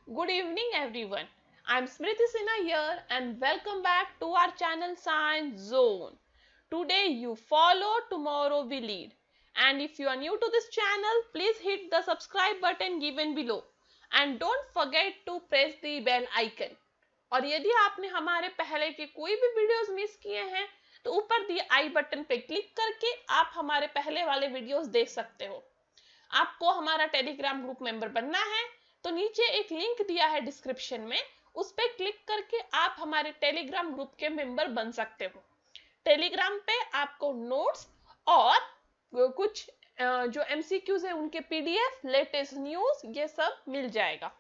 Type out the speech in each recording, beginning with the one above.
Good evening, everyone. I'm Smriti Sinha here, and welcome back to our channel Science Zone. Today, you follow, tomorrow we lead. And if you are new to this channel, please hit the subscribe button given below. And don't forget to press the bell icon. और यदि आपने हमारे पहले के कोई भी videos miss किए हैं तो ऊपर दिए आई बटन पे क्लिक करके आप हमारे पहले वाले वीडियोस देख सकते हो। आपको हमारा टेलीग्राम ग्रुप मेंबर बनना है तो नीचे एक लिंक दिया है डिस्क्रिप्शन में, उस पर क्लिक करके आप हमारे टेलीग्राम ग्रुप के मेंबर बन सकते हो। टेलीग्राम पे आपको नोट्स और कुछ जो एमसीक्यूज है उनके पीडीएफ, लेटेस्ट न्यूज, ये सब मिल जाएगा।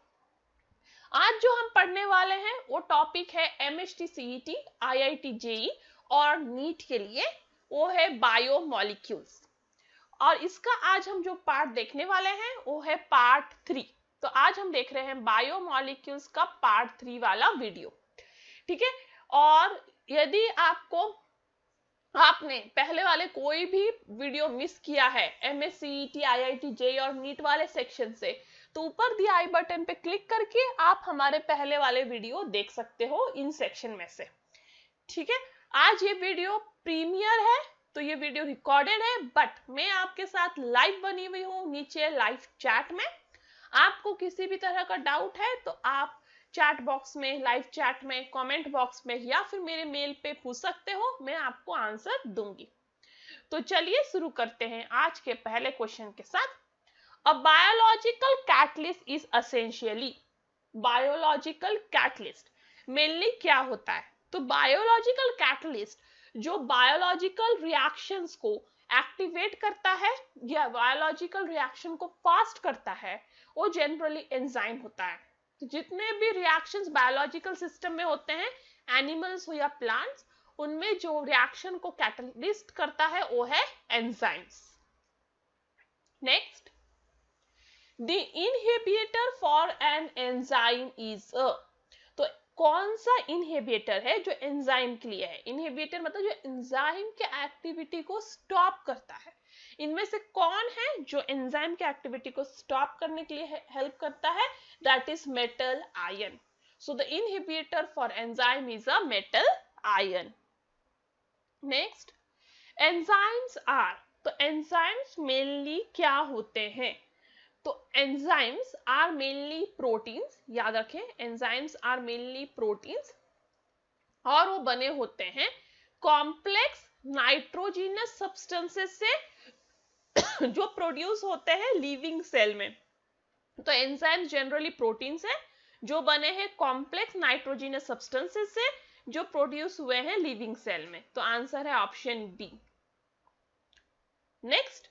आज जो हम पढ़ने वाले हैं वो टॉपिक है एमएचटी सीईटी, आईआईटी जेई और नीट के लिए, वो है बायोमोलिक्यूल्स। और इसका आज हम जो पार्ट देखने वाले हैं वो है पार्ट 3। तो आज हम देख रहे हैं बायोमोलिक्यूल्स का पार्ट 3 वाला वीडियो, ठीक है। और यदि आपने पहले वाले कोई भी वीडियो मिस किया है एमएससीईटी, आईआईटी जेई और नीट वाले सेक्शन से, तो ऊपर दिए आई बटन पे क्लिक करके आप हमारे पहले वाले वीडियो देख सकते हो इन सेक्शन में से, ठीक है। आज ये वीडियो प्रीमियर है तो ये वीडियो रिकॉर्डेड है, बट मैं आपके साथ लाइव बनी हुई हूँ नीचे लाइव चैट में। आपको किसी भी तरह का डाउट है तो आप चैट बॉक्स में, लाइव चैट में, कमेंट बॉक्स में या फिर मेरे मेल पे पूछ सकते हो, मैं आपको आंसर दूंगी। तो चलिए शुरू करते हैं आज के पहले क्वेश्चन के साथ। A biological catalyst is essentially, biological catalyst mainly क्या होता है? तो बायोलॉजिकल कैटलिस्ट जो बायोलॉजिकल रिएक्शंस को एक्टिवेट करता है या बायोलॉजिकल रिएक्शन को फास्ट करता है, वो जनरली एंजाइम होता है। तो जितने भी रिएक्शंस बायोलॉजिकल सिस्टम में होते हैं, एनिमल्स हो या प्लांट्स, उनमें जो रिएक्शन को कैटलिस्ट करता है वो है enzymes. Next, the inhibitor for an enzyme is अ, तो कौन सा इनहिबिटर है जो एंजाइम के लिए है? इनहिबिटर मतलब जो एंजाइम के एक्टिविटी को स्टॉप करता है। इनमें से कौन है जो एंजाइम के एक्टिविटी को स्टॉप करने के लिए हेल्प करता है? That is metal ion. So the inhibitor for enzyme is a metal ion. Next, enzymes are, तो एंजाइम्स मेनली क्या होते हैं? तो एंजाइम्स आर मेनली प्रोटीन्स, याद रखें एंजाइम्स आर मेनली प्रोटीन्स, और वो बने होते हैं कॉम्प्लेक्स नाइट्रोजिनस सब्सटेंसेस से जो प्रोड्यूस होते हैं लिविंग सेल में। तो एंजाइम्स जनरली प्रोटीन्स हैं जो बने हैं कॉम्प्लेक्स नाइट्रोजिनस सब्सटेंसेस से जो प्रोड्यूस हुए हैं लिविंग सेल में। तो आंसर है option B. Next,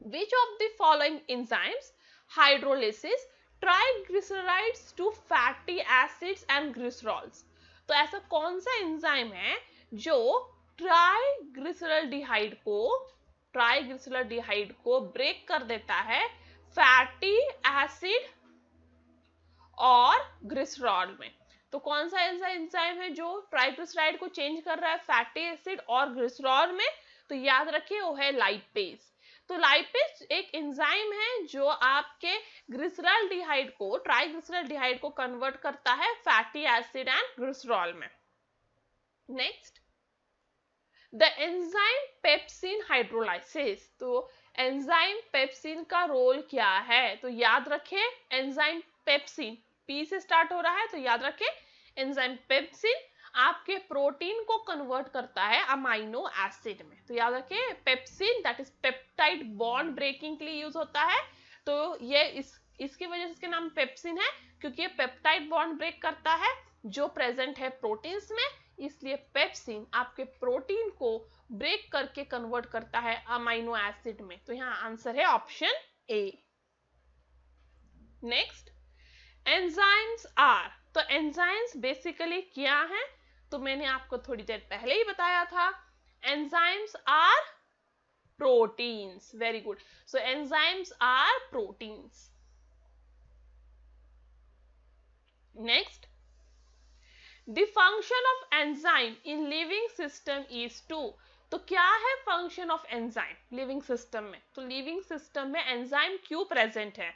which of the following enzymes hydrolysis triglycerides to fatty acids and glycerols? तो ऐसा कौन सा एंजाइम है जो ट्राइग्लिसराइड को ब्रेक कर देता है फैटी एसिड और ग्लिसरॉल में? तो कौन सा ऐसा एंजाइम है जो ट्राइग्लिसराइड को चेंज कर रहा है फैटी एसिड और ग्लिसरॉल में? तो याद रखिए वो है लाइपेज। तो लाइपेज एक एंजाइम है जो आपके ग्लिसरॉल्डिहाइड को, ट्राइग्लिसराइड को कन्वर्ट करता है फैटी एसिड एंड ग्लिसरॉल में। Next, the enzyme pepsin hydrolysis, तो एंजाइम पेप्सिन का रोल क्या है? तो याद रखें एंजाइम पेप्सिन पी से स्टार्ट हो रहा है, तो याद रखें एंजाइम पेप्सिन आपके प्रोटीन को कन्वर्ट करता है अमाइनो एसिड में। तो याद रखें pepsin that is peptide bond breaking के लिए यूज होता है। तो ये इसकी वजह से इसके नाम पेप्सिन है क्योंकि ये पेप्टाइड बॉन्ड ब्रेक करता है जो प्रेजेंट है प्रोटीन्स में, इसलिए पेप्सिन आपके प्रोटीन को ब्रेक करके कन्वर्ट करता है अमाइनो एसिड में। तो यहाँ आंसर है option A. Next, enzymes are, तो एंजाइम्स बेसिकली क्या है? तो मैंने आपको थोड़ी देर पहले ही बताया था, enzymes are proteins. Very good. So enzymes are proteins. Next, the function of enzyme in living system is to, तो क्या है function of enzyme living system में? तो लिविंग सिस्टम में एंजाइम क्यों प्रेजेंट है?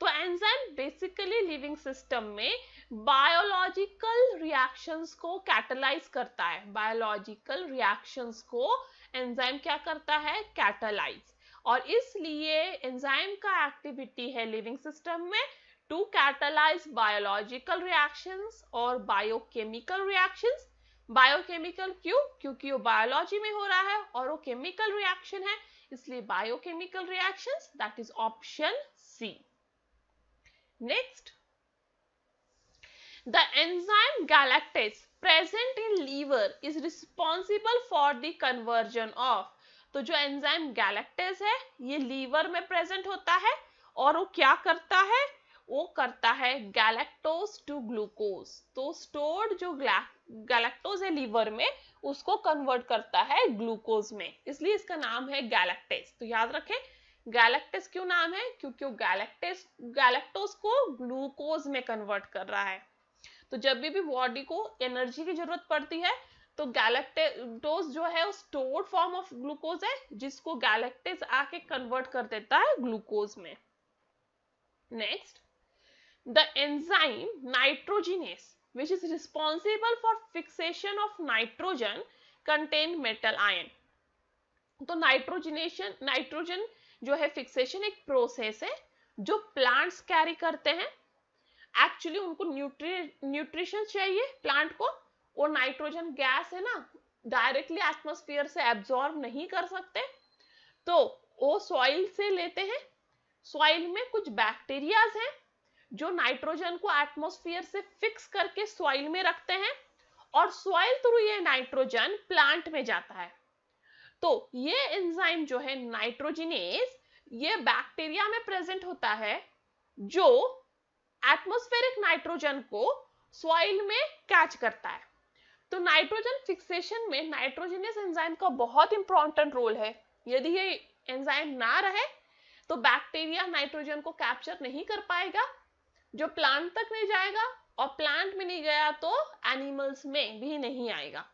तो एंजाइम बेसिकली लिविंग सिस्टम में बायोलॉजिकल रिएक्शंस को कैटलाइज करता है। बायोलॉजिकल रिएक्शंस को एंजाइम क्या करता है? कैटलाइज। और इसलिए एंजाइम का एक्टिविटी है लिविंग सिस्टम में टू कैटलाइज बायोलॉजिकल रिएक्शंस और बायोकेमिकल रिएक्शंस। बायोकेमिकल क्यों? क्योंकि वो बायोलॉजी में हो रहा है और वो केमिकल रिएक्शन है, इसलिए biochemical reactions, that is option C. Next, the enzyme galactase present in liver is responsible for the conversion of। तो जो एंजाइम गैलेक्टेज है ये लीवर में प्रेजेंट होता है और वो क्या करता है? वो करता है गैलेक्टोज टू ग्लूकोज। तो स्टोर्ड जो गैलेक्टोज है लीवर में उसको कन्वर्ट करता है ग्लूकोज में, इसलिए इसका नाम है गैलेक्टेज। तो याद रखें गैलेक्टेज क्यों नाम है? क्योंकि वो गैलेक्टोज को ग्लूकोज में कन्वर्ट कर रहा है। तो जब भी बॉडी को एनर्जी की जरूरत पड़ती है तो गैलेक्टोज जो है वो स्टोर्ड फॉर्म ऑफ ग्लूकोज है जिसको गैलेक्टेज आके कन्वर्ट कर देता है ग्लूकोज में। Next, the enzyme nitrogenous which is responsible for fixation of nitrogen contain metal ion। तो नाइट्रोजन जो है फिक्सेशन एक प्रोसेस है जो प्लांट्स कैरी करते हैं। एक्चुअली उनको न्यूट्रिशन चाहिए प्लांट को, और नाइट्रोजन गैस है ना डायरेक्टली एटमॉस्फेयर से एब्जॉर्ब नहीं कर सकते, तो वो सॉइल से लेते हैं। सॉइल में कुछ बैक्टीरियाज हैं जो नाइट्रोजन को एटमॉस्फेयर से फिक्स करके सॉइल में रखते हैं और सॉइल थ्रू ये नाइट्रोजन प्लांट में जाता है। तो ये एंजाइम जो है नाइट्रोजिनेज ये बैक्टीरिया में प्रेजेंट होता है जो एटमॉस्फेरिक नाइट्रोजन को सॉइल में कैच करता है। तो नाइट्रोजन फिक्सेशन में नाइट्रोजिनेस एंजाइम का बहुत इंपॉर्टेंट रोल है। यदि ये एंजाइम ना रहे तो बैक्टीरिया नाइट्रोजन को कैप्चर नहीं कर पाएगा, जो प्लांट तक नहीं जाएगा, और प्लांट में नहीं गया तो एनिमल्स में भी नहीं आएगा।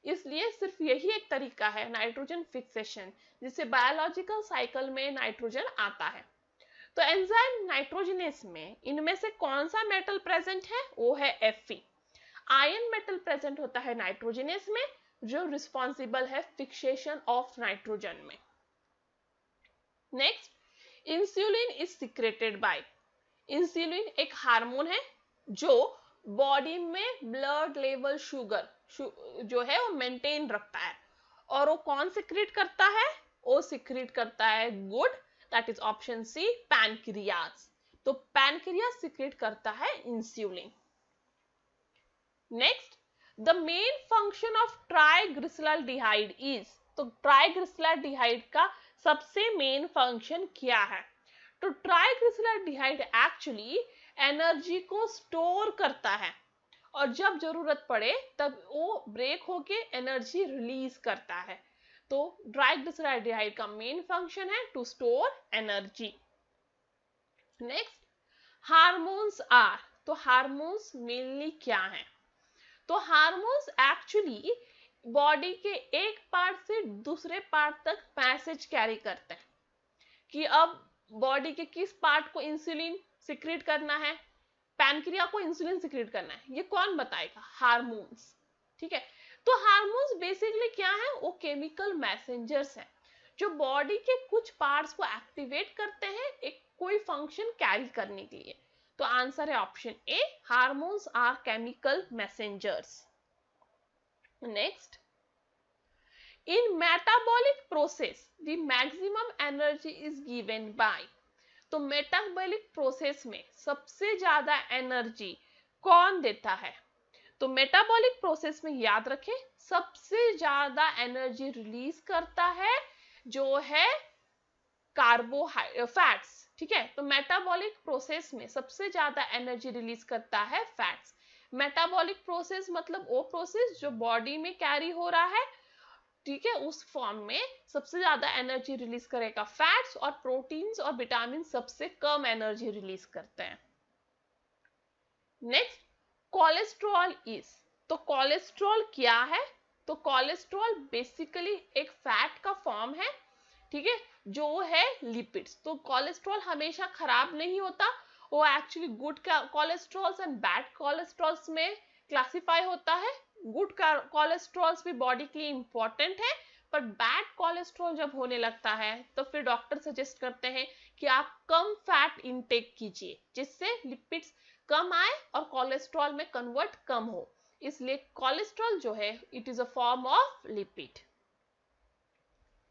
इसलिए सिर्फ यही एक तरीका है नाइट्रोजन फिक्सेशन जिससे बायोलॉजिकल साइकिल में नाइट्रोजन आता है। तो एंजाइम नाइट्रोजिनेस में इनमें से कौन सा मेटल प्रेजेंट है? वो है Fe। आयन मेटल प्रेजेंट होता है नाइट्रोजिनेस में जो रिस्पॉन्सिबल है फिक्सेशन ऑफ नाइट्रोजन में। Next, insulin is secreted by. Insulin एक हार्मोन है जो बॉडी में ब्लड लेवल शुगर जो है वो मेंटेन रखता है, और वो कौन सिक्रेट करता है? वो सिक्रेट करता है good, that is option C, pancreas. तो पैनक्रियाज सिक्रेट करता है insulin. Next, the main function of triglyceride is. तो ट्राइग्लिसराइड का सबसे मेन फंक्शन क्या है? तो ट्राइग्लिसराइड एक्चुअली एनर्जी को स्टोर करता है और जब जरूरत पड़े तब वो ब्रेक होके एनर्जी रिलीज करता है। तो ट्राइग्लिसराइड का मेन फंक्शन है to store energy. Next, hormones are. तो हार्मोन्स मेनली क्या हैं? तो हार्मोन्स एक्चुअली बॉडी के एक पार्ट से दूसरे पार्ट तक मैसेज कैरी करते हैं कि अब बॉडी के किस पार्ट को इंसुलिन सिक्रेट करना है, पैनक्रिया को इंसुलिन सिक्रेट करना है, ये कौन बताएगा? हार्मोन्स। ठीक है, तो हार्मोन्स बेसिकली क्या है? वो केमिकल मैसेंजर्स हैं जो बॉडी के कुछ पार्ट्स को एक्टिवेट करते हैं एक कोई फंक्शन कैरी करने के लिए। तो आंसर है option A, hormones are chemical messengers. Next, in metabolic process the maximum energy is given by. तो मेटाबॉलिक प्रोसेस में सबसे ज्यादा एनर्जी कौन देता है? तो मेटाबॉलिक प्रोसेस में याद रखें सबसे ज्यादा एनर्जी रिलीज करता है जो है फैट्स। ठीक है, तो मेटाबॉलिक प्रोसेस में सबसे ज्यादा एनर्जी रिलीज करता है फैट्स। मेटाबॉलिक प्रोसेस मतलब वो प्रोसेस जो बॉडी में कैरी हो रहा है, ठीक है, उस फॉर्म में सबसे ज्यादा एनर्जी रिलीज करेगा फैट्स, और प्रोटीन्स और विटामिन सबसे कम एनर्जी रिलीज करते हैं। Next, cholesterol is. तो कोलेस्ट्रॉल क्या है? तो कोलेस्ट्रॉल बेसिकली एक फैट का फॉर्म है, ठीक है, जो है लिपिड्स। तो कोलेस्ट्रॉल हमेशा खराब नहीं होता, वो actually good cholesterols and bad cholesterols में क्लासिफाई होता है। गुड कोलेस्ट्रॉल्स भी बॉडी के लिए इंपॉर्टेंट है, पर बैड कोलेस्ट्रॉल जब होने लगता है तो फिर डॉक्टर सजेस्ट करते हैं कि आप कम फैट इनटेक कीजिए, जिससे लिपिड्स कम आए और कोलेस्ट्रॉल में कन्वर्ट कम हो। इसलिए कोलेस्ट्रॉल जो है it is a form of lipid.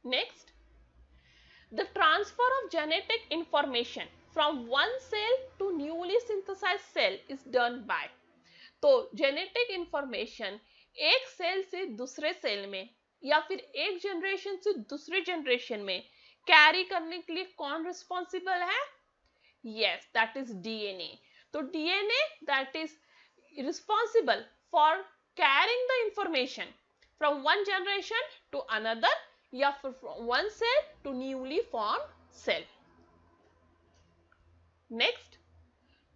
Next, the transfer of genetic information from one cell to newly synthesized cell is done by। तो जेनेटिक इंफॉर्मेशन एक सेल से दूसरे सेल में या फिर एक जनरेशन से दूसरे जनरेशन में कैरी करने के लिए कौन रिस्पॉन्सिबल है? Yes, that is DNA. तो DNA that is responsible for carrying the information from one generation to another या फिर from one cell to newly formed cell। Next,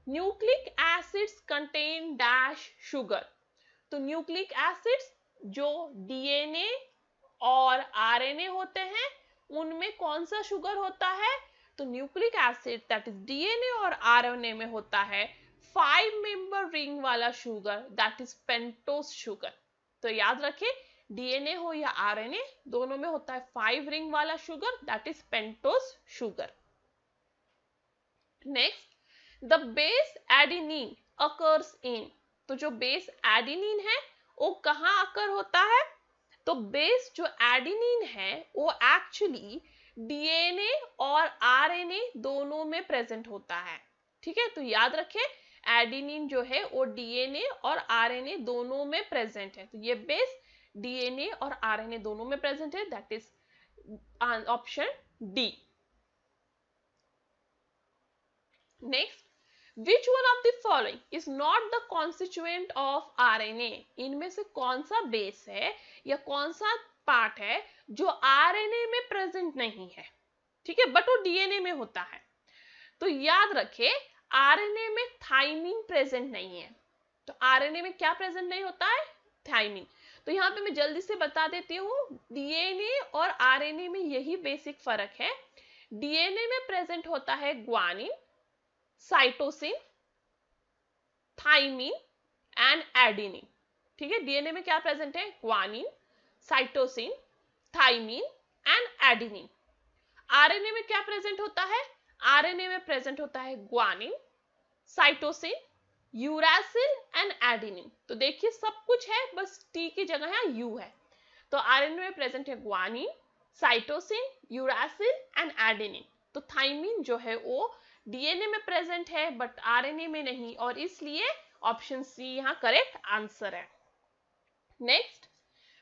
nucleic acids contain dash sugar। तो nucleic acids जो DNA और RNA होते हैं उनमें कौन सा शुगर होता है? तो nucleic acid that is DNA और आरएनए में होता है 5 मेंबर रिंग वाला sugar that is pentose sugar. तो याद रखें, डीएनए हो या आरएनए दोनों में होता है 5 रिंग वाला sugar that is pentose sugar. Next, the base adenine occurs in. तो जो बेस एडेनिन है वो कहां अकर होता है? तो बेस जो एडेनिन है वो एक्चुअली डीएनए और आरएनए दोनों में प्रेजेंट होता है। ठीक है, तो याद रखें एडेनिन जो है वो डीएनए और आरएनए दोनों में प्रेजेंट है। तो ये बेस डीएनए और आरएनए दोनों में प्रेजेंट है, that is option D. Next, which one of the following is not the constituent of RNA. इनमें से कौन सा बेस है या कौन सा पार्ट है जो आरएनए में प्रेजेंट नहीं है? ठीक है, बट वो डीएनए में होता है। तो याद रखें आरएनए में थाइमिन प्रेजेंट नहीं है। तो आरएनए में क्या प्रेजेंट नहीं होता है? थाइमिन। तो यहाँ पे मैं जल्दी से बता देती हूँ, डीएनए और आरएनए में यही बेसिक फर्क है। डीएनए में प्रेजेंट होता है guanine, cytosine, thymine and adenine. ठीक है, डीएनए में क्या प्रेजेंट है? Guanine, cytosine, thymine and adenine. RNA में क्या प्रेजेंट होता है? आरएनए में प्रेजेंट होता है guanine, cytosine, uracil and adenine. तो देखिए सब कुछ है, बस टी की जगह है यू है। तो आरएनए में प्रेजेंट है guanine, cytosine, uracil and adenine. तो थाइमिन जो है वो डीएनए में प्रेजेंट है बट आरएनए में नहीं, और इसलिए ऑप्शन सी यहाँ करेक्ट आंसर है। Next,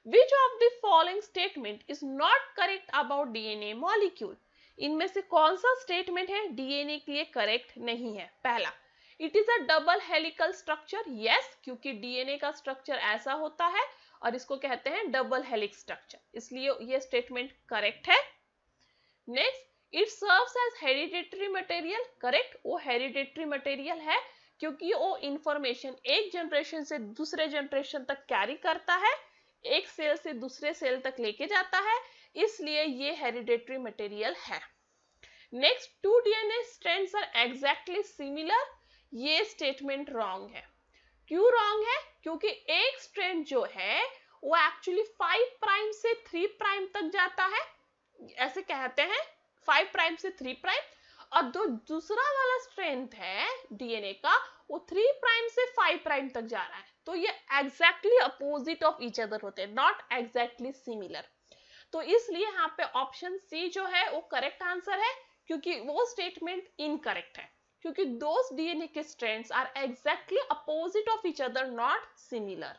which of the following statement is not correct about DNA molecule. इनमें से कौन सा स्टेटमेंट है डीएनए के लिए करेक्ट नहीं है? पहला, it is a double helical structure. Yes, क्योंकि डीएनए का स्ट्रक्चर ऐसा होता है और इसको कहते हैं डबल हेलिक्स स्ट्रक्चर, इसलिए ये स्टेटमेंट करेक्ट है। Next, it serves as hereditary material. Correct, वो हेरिडेटरी मटेरियल है क्योंकि वो इंफॉर्मेशन एक जनरेशन से दूसरे जनरेशन तक कैरी करता है, एक सेल से दूसरे सेल तक लेके जाता है, इसलिए ये हेरिडेटरी मटेरियल है। Next, 2 DNA strands are exactly similar. ये स्टेटमेंट रॉन्ग है। क्यों रॉन्ग है? क्योंकि एक स्ट्रैंड जो है वो एक्चुअली 5 प्राइम से 3 प्राइम तक जाता है, ऐसे कहते हैं 5 प्राइम से 3 प्राइम, और जो दूसरा वाला स्ट्रैंड है डीएनए का वो 3 प्राइम से 5 प्राइम तक जा रहा है। तो ये exactly opposite of each other होते हैं, नॉट एग्जैक्टली सिमिलर। तो इसलिए यहाँ पे ऑप्शन सी जो है वो करेक्ट आंसर है, क्योंकि वो स्टेटमेंट इनकरेक्ट है, क्योंकि दोस डीएनए के strands are exactly opposite of each other, not similar.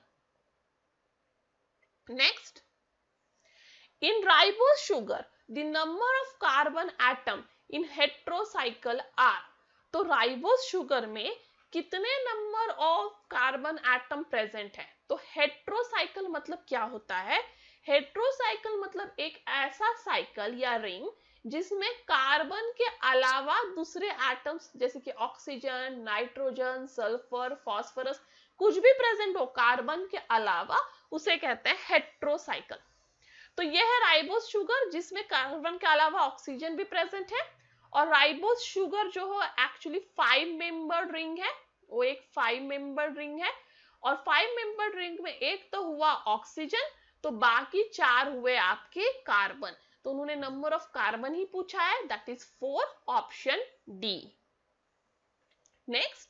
Next, in ribose sugar the number of carbon atom in heterocycle are। तो राइबोस शुगर में कितने number of carbon atom present है? तो हेट्रोसाइकल मतलब क्या होता है? हेट्रोसाइकल मतलब एक ऐसा साइकिल या रिंग जिसमें कार्बन के अलावा दूसरे एटम्स जैसे कि ऑक्सीजन, नाइट्रोजन, सल्फर, फास्फोरस कुछ भी प्रेजेंट हो कार्बन के अलावा, उसे कहते हैं हेट्रोसाइकल। तो यह है राइबोस शुगर जिसमें कार्बन के अलावा ऑक्सीजन भी प्रेजेंट है और राइबोस शुगर जो है एक्चुअली 5 मेंबर्ड रिंग है, वो एक 5 मेंबर्ड रिंग है, और 5 मेंबर्ड रिंग में एक तो हुआ ऑक्सीजन, तो बाकी 4 हुए आपके कार्बन। तो उन्होंने नंबर ऑफ कार्बन ही पूछा है, that is 4, option D. Next,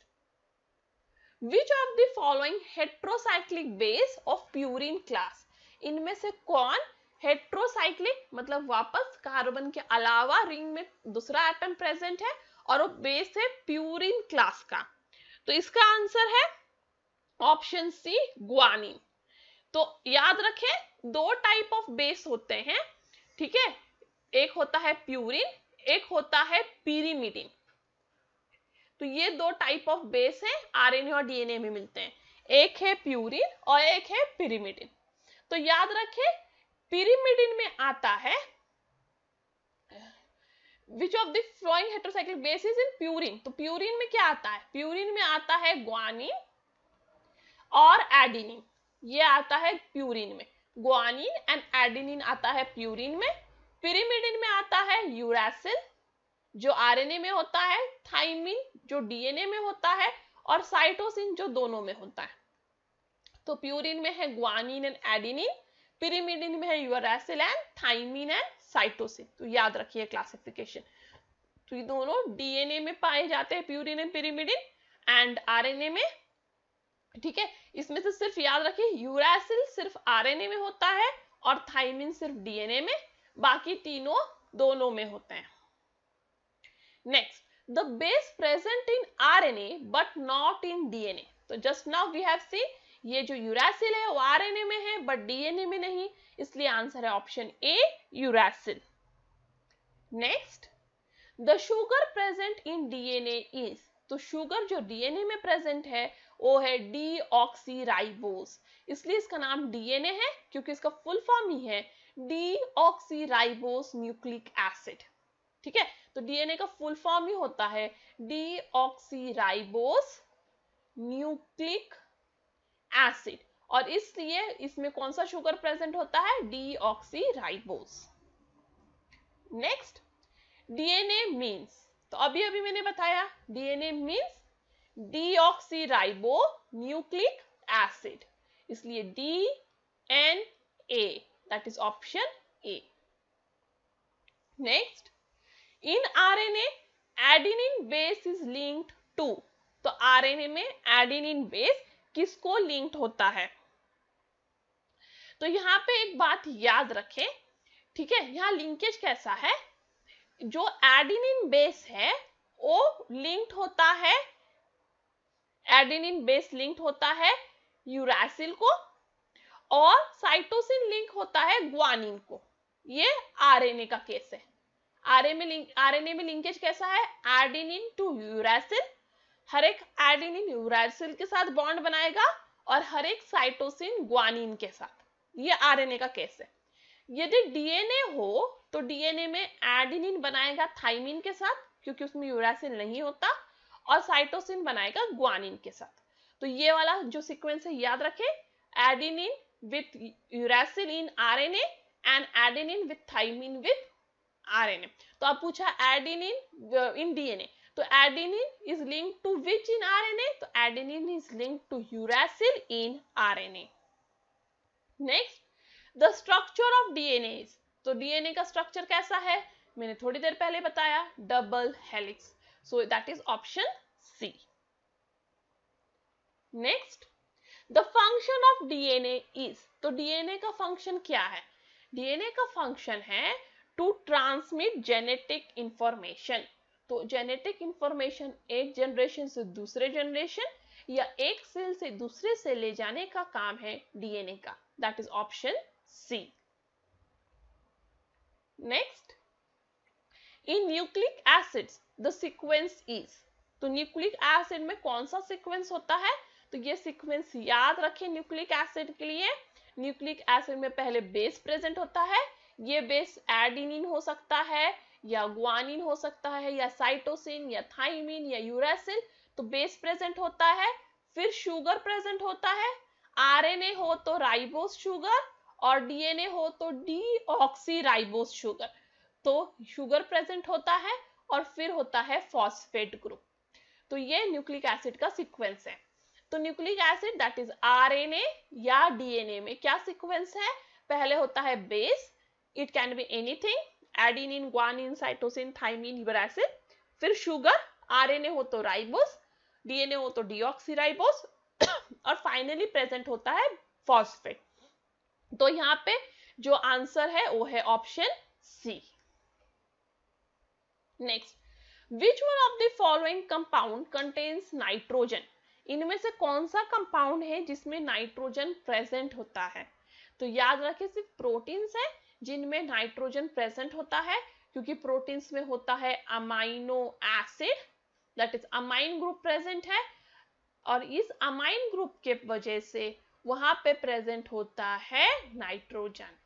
which of the following heterocyclic base of purine class, इनमें से कौन हेट्रोसाइक्लिक मतलब वापस कार्बन के अलावा रिंग में दूसरा एटम प्रेजेंट है और वो बेस है प्यूरिन क्लास का। तो इसका आंसर है ऑप्शन सी, ग्वानिन। तो याद रखें, 2 टाइप ऑफ बेस होते हैं, ठीक है, एक होता है प्यूरिन, एक होता है पिरिमिडिन। तो ये 2 टाइप ऑफ बेस हैं, आरएनए और डीएनए में मिलते हैं, एक है प्यूरिन और एक है पिरिमिडिन। तो याद रखें, पिरिमिडिन में आता है विच of the flowing heterocyclic basis in purine. तो प्यूरिन में क्या आता है, प्यूरिन में आता है ग्वानिन और एडिनिन, ये आता है प्यूरिन में, ग्वानिन एंड एडिनिन आता है प्यूरिन में। पिरिमिडिन में आता है यूरासिल जो आरएनए में होता है, थाइमिन जो डीएनए में होता है, और साइटोसिन जो दोनों में होता है। तो प्यूरिन में है ग्वानिन एंड एडिनिन, पिरिमिडिन में है uracil and thymine and cytosine. तो याद रखिए क्लासिफिकेशन। तो ये दोनों डीएनए में पाए जाते हैं, purine and pyrimidine, and RNA में, ठीक है। इसमें से सिर्फ याद रखिए यूरासिल सिर्फ आरएनए में होता है और थाइमिन सिर्फ डीएनए में, बाकी तीनों दोनों में होते हैं। Next, the base present in RNA but not in DNA. तो just now we have seen ये जो यूरासिल है वो आरएनए में है बट डीएनए में नहीं, इसलिए आंसर है option A, uracil. Next, the sugar present in DNA is. तो शुगर जो डीएनए में प्रेजेंट है वो है डीऑक्सीराइबोस, इसलिए इसका नाम डीएनए है क्योंकि इसका फुल फॉर्म ही है डीऑक्सीराइबोस न्यूक्लिक एसिड, ठीक है। तो डीएनए का फुल फॉर्म ही होता है डीऑक्सीराइबोस न्यूक्लिक एसिड, और इसलिए इसमें कौन सा शुगर प्रेजेंट होता है, डीऑक्सीराइबोस। नेक्स्ट, डीएनए मीन्स, तो अभी अभी मैंने बताया DNA means deoxyribo nucleic acid, इसलिए DNA, that is option A. Next, in RNA adenine base is linked to. तो आरएनए में एडेनिन बेस किसको लिंक्ड होता है, तो यहां पे एक बात याद रखें, ठीक है। यहां लिंकेज कैसा है, जो एडेनिन बेस है वो लिंक्ड होता है, एडेनिन बेस लिंक्ड होता है यूरासिल को, और साइटोसिन लिंक होता है ग्वानिन को। ये आरएनए का केस है। आरएनए में लिंकेज कैसा है, एडेनिन टू यूरासिल, हर एक एडेनिन यूरासिल के साथ बॉन्ड बनाएगा और हर एक साइटोसिन ग्वानिन के साथ, ये आरएनए का केस है। यदि डीएनए हो तो डीएनए में एडेनिन बनाएगा थाइमिन के साथ क्योंकि उसमें यूरासिल नहीं होता, और साइटोसिन बनाएगा ग्वानिन के साथ। तो ये वाला जो सीक्वेंस है याद रखें, adenine with uracil in RNA and adenine with thymine with RNA. तो अब पूछा एडेनिन इन डीएनए, तो adenine is linked to which in RNA, तो adenine is linked to uracil in RNA. Next, the structure of DNA is. तो DNA का structure कैसा है, मैंने थोड़ी देर पहले बताया, double helix, so that is option C. Next, the function of DNA is. तो डीएनए का फंक्शन क्या है, डीएनए का फंक्शन है टू ट्रांसमिट जेनेटिक इंफॉर्मेशन। तो जेनेटिक इंफॉर्मेशन एक जनरेशन से दूसरे जनरेशन या एक सेल से दूसरे सेल ले जाने का काम है डीएनए का, that is option C. Next, in nucleic acids the sequence is. तो न्यूक्लिक एसिड में कौन सा सीक्वेंस होता है, तो ये सीक्वेंस याद रखें न्यूक्लिक एसिड के लिए। न्यूक्लिक एसिड में पहले बेस प्रेजेंट होता है, ये बेस एडेनिन हो सकता है या ग्वानिन हो सकता है या साइटोसिन या थाइमिन या यूरासिल, तो बेस प्रेजेंट होता है, फिर शुगर प्रेजेंट होता है, आरएनए हो तो राइबोस शुगर और डीएनए हो तो डीऑक्सीराइबोस शुगर। तो शुगर प्रेजेंट होता है, और फिर होता है फॉस्फेट ग्रुप। तो ये न्यूक्लिक एसिड का सीक्वेंस है। तो nucleic acid that is RNA या डीएनए में क्या सीक्वेंस है? पहले होता है base, it can be anything, adenine, guanine, cytosine, thymine, uracil, फिर शुगर, आरएनए हो तो राइबोस, डीएनए हो तो डीऑक्सीराइबोस और फाइनली प्रेजेंट होता है फॉस्फेट। तो यहाँ पे जो आंसर है वो है option C. Next, which one of the following compound contains nitrogen? इनमें से कौन सा कंपाउंड है जिसमें नाइट्रोजन प्रेजेंट होता है? तो याद रखें सिर्फ प्रोटीन्स है जिनमें नाइट्रोजन प्रेजेंट होता है, क्योंकि प्रोटीन्स में होता है amino acid, that is amine group present है, और इस अमाइन ग्रुप के वजह से वहां पे प्रेजेंट होता है nitrogen.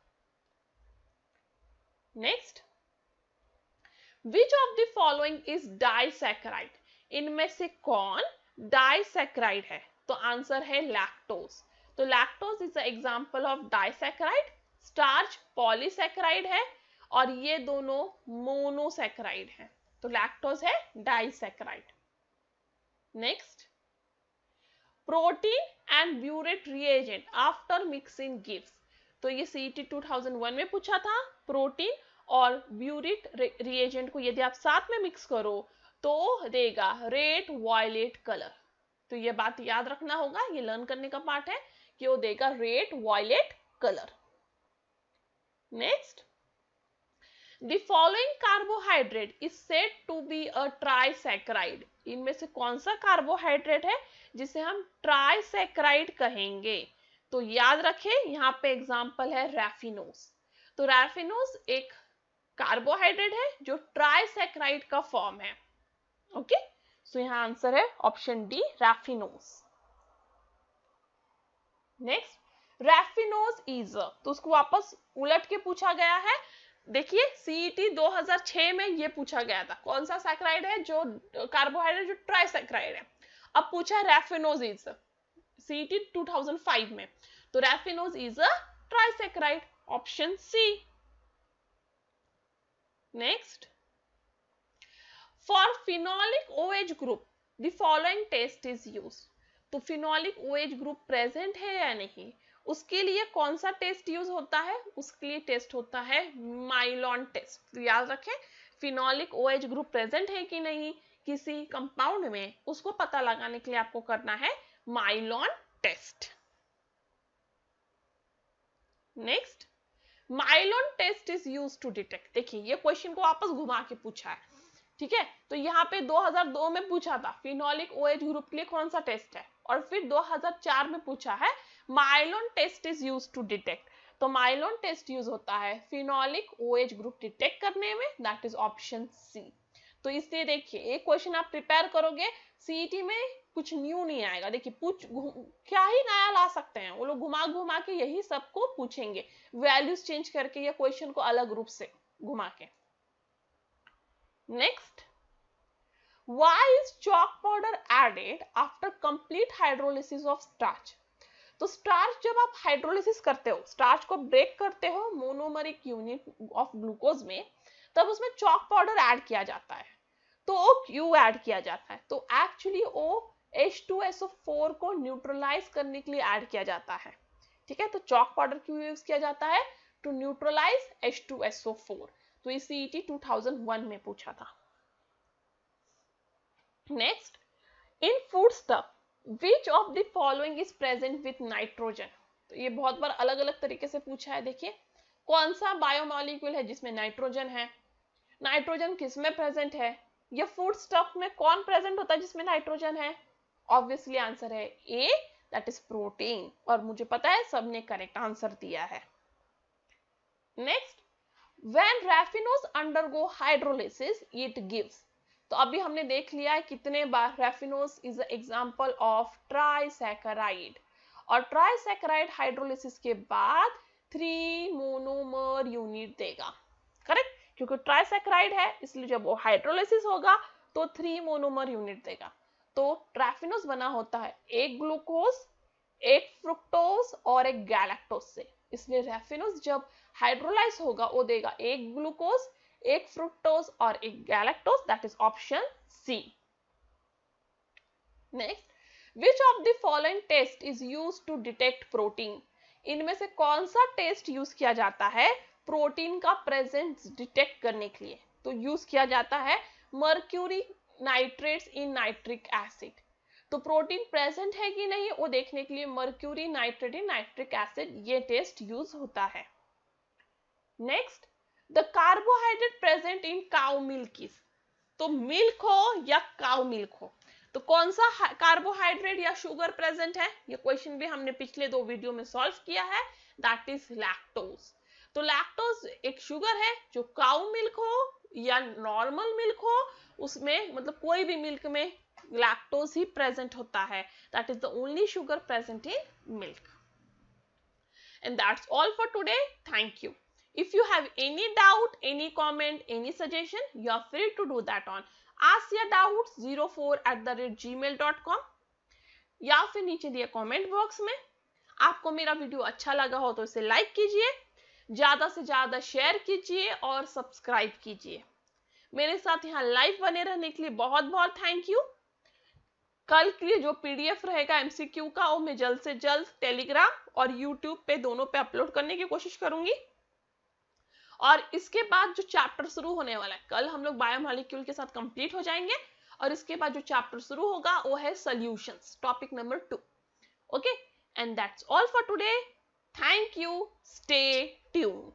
Next, which of the following is disaccharide? इनमें से कौन डाइसैकेराइड है? तो आंसर है लैक्टोज। तो lactose is the example of disaccharide. Starch polysaccharide है और ये दोनों मोनोसैकेराइड है, तो लैक्टोज है disaccharide. Next, protein and burette reagent after mixing gives. तो ये सीईटी 2001 में पूछा था। प्रोटीन और ब्यूरेट रिएजेंट को यदि आप साथ में मिक्स करो तो देगा रेड वायलेट कलर। तो ये बात याद रखना होगा, ये लर्न करने का पार्ट है कि वो देगा red violet colour. Next, The following carbohydrate is said to be a trisaccharide. इनमें से कौन सा कार्बोहाइड्रेट है जिसे हम ट्राइसैकेराइड कहेंगे? तो याद रखें यहाँ पे एग्जांपल है रैफिनोज। तो रैफिनोज एक कार्बोहाइड्रेट है जो ट्राइसैकेराइड का फॉर्म है। ओके, सो यहाँ आंसर है option D, raffinose. Next, raffinose is, तो उसको वापस उलट के पूछा गया है। देखिए सीईटी 2006 में ये पूछा गया था कौन सा सैकराइड है जो कार्बोहाइड्रेट जो ट्राइसैकराइड है। अब पूछा रैफिनोज इज, सीईटी 2005 में, तो raffinose is a trisaccharide, option C. Next, for phenolic OH group the following test is used. तो फिनोलिक ओएच ग्रुप प्रेजेंट है या नहीं, उसके लिए कौन सा टेस्ट यूज होता है? उसके लिए टेस्ट होता है माइलॉन टेस्ट। तो याद रखें, फिनोलिक ओएच ग्रुप प्रेजेंट है कि नहीं किसी कंपाउंड में, उसको पता लगाने के लिए आपको करना है Millon test. Next, Millon test is used to detect. देखिए ये क्वेश्चन को वापस घुमा के पूछा है, ठीक है। तो यहाँ पे 2002 में पूछा था फिनोलिक ओएच ग्रुप के लिए कौन सा टेस्ट है, और फिर 2004 में पूछा है Millon test is used to detect. तो माइलॉन टेस्ट यूज होता है फिनोलिक ओएच ग्रुप डिटेक्ट करने में, दैट इज ऑप्शन सी। तो इसलिए देखिए एक क्वेश्चन आप प्रिपेयर करोगे सीईटी में कुछ न्यू नहीं आएगा। देखिए क्या ही नया ला सकते हैं वो लोग, घुमा घुमा के यही सबको पूछेंगे, वैल्यूज चेंज करके या क्वेश्चन को अलग रूप से घुमा के। Next, why is chalk powder added after complete hydrolysis of starch? तो स्टार्च जब आप हाइड्रोलिसिस करते हो, स्टार्च को ब्रेक करते हो मोनोमरिक यूनिट ऑफ ग्लूकोज में, तब उसमें चॉक पाउडर ऐड किया जाता है। तो वो क्यों ऐड किया जाता है? तो एक्चुअली वो H2SO4 को न्यूट्रलाइज करने के लिए ऐड किया जाता है, ठीक है। तो चॉक पाउडर क्यों यूज किया जाता है? To neutralise H2SO4। तो ये सीईटी 2001 में पूछा था। Next, in foodstuff which of the following is present with nitrogen. तो ये बहुत बार अलग अलग तरीके से पूछा है। देखिए कौन सा बायोमॉलिक्यूल है जिसमें नाइट्रोजन है, नाइट्रोजन किस में प्रेजेंट है, ये फूड स्टफ में कौन प्रेजेंट होता है जिसमें नाइट्रोजन है? ऑब्वियसली आंसर है ए, दैट इज प्रोटीन, और मुझे पता है सबने करेक्ट आंसर दिया है। Next, when raffinose undergo hydrolysis it gives. तो अभी हमने देख लिया है कितने बार रैफिनोज इज एग्जांपल ऑफ ट्राइसैकेराइड, और ट्राइसैकेराइड हाइड्रोलिसिस के बाद 3 मोनोमर यूनिट देगा, करेक्ट, क्योंकि ट्राइसैकेराइड है इसलिए जब वो हाइड्रोलिसिस होगा तो 3 मोनोमर यूनिट देगा। तो रैफिनोज बना होता है एक ग्लूकोज, एक फ्रुक्टोज और एक गैलेक्टोज से, इसलिए रैफिनोज जब हाइड्रोलाइज होगा वो देगा एक ग्लूकोज, एक फ्रुक्टोज और एक galactose, that is option C. Next, which of the following test is use to detect protein? इनमें से कौन सा टेस्ट यूज किया जाता है प्रोटीन का प्रेजेंस डिटेक्ट करने के लिए? तो यूज किया जाता है मर्क्यूरी नाइट्रेट्स इन नाइट्रिक एसिड। तो प्रोटीन प्रेजेंट है कि नहीं वो देखने के लिए मर्क्यूरी नाइट्रेट इन नाइट्रिक एसिड ये टेस्ट यूज होता है। Next, the carbohydrate present in cow milk is, तो मिल्क हो या काउ मिल्क हो तो कौन सा कार्बोहाइड्रेट या शुगर प्रेजेंट है? ये क्वेश्चन भी हमने पिछले 2 वीडियो में सॉल्व किया है, दैट इज लैक्टोज। तो लैक्टोज एक शुगर है जो काउ मिल्क हो या नॉर्मल मिल्क हो उसमें, मतलब कोई भी मिल्क में लैक्टोज ही प्रेजेंट होता है, that is the only sugar present in milk. And that's all for today. Thank you. If you have any doubt, any comment, any suggestion, you are free to do that on askyourdoubts04@gmail.com या फिर नीचे दिए comment box में। आपको मेरा video अच्छा लगा हो तो इसे लाइक कीजिए, ज्यादा से ज्यादा शेयर कीजिए और सब्सक्राइब कीजिए। मेरे साथ यहाँ लाइव बने रहने के लिए बहुत बहुत थैंक यू। कल के लिए जो पीडीएफ रहेगा एमसीक्यू का वो मैं जल्द से जल्द टेलीग्राम और यूट्यूब पे दोनों पे अपलोड करने की कोशिश करूंगी। और इसके बाद जो चैप्टर शुरू होने वाला है, कल हम लोग बायोमॉलिक्यूल के साथ कंप्लीट हो जाएंगे और इसके बाद जो चैप्टर शुरू होगा वो है solutions, topic number 2। Okay, and that's all for today. Thank you, stay tuned.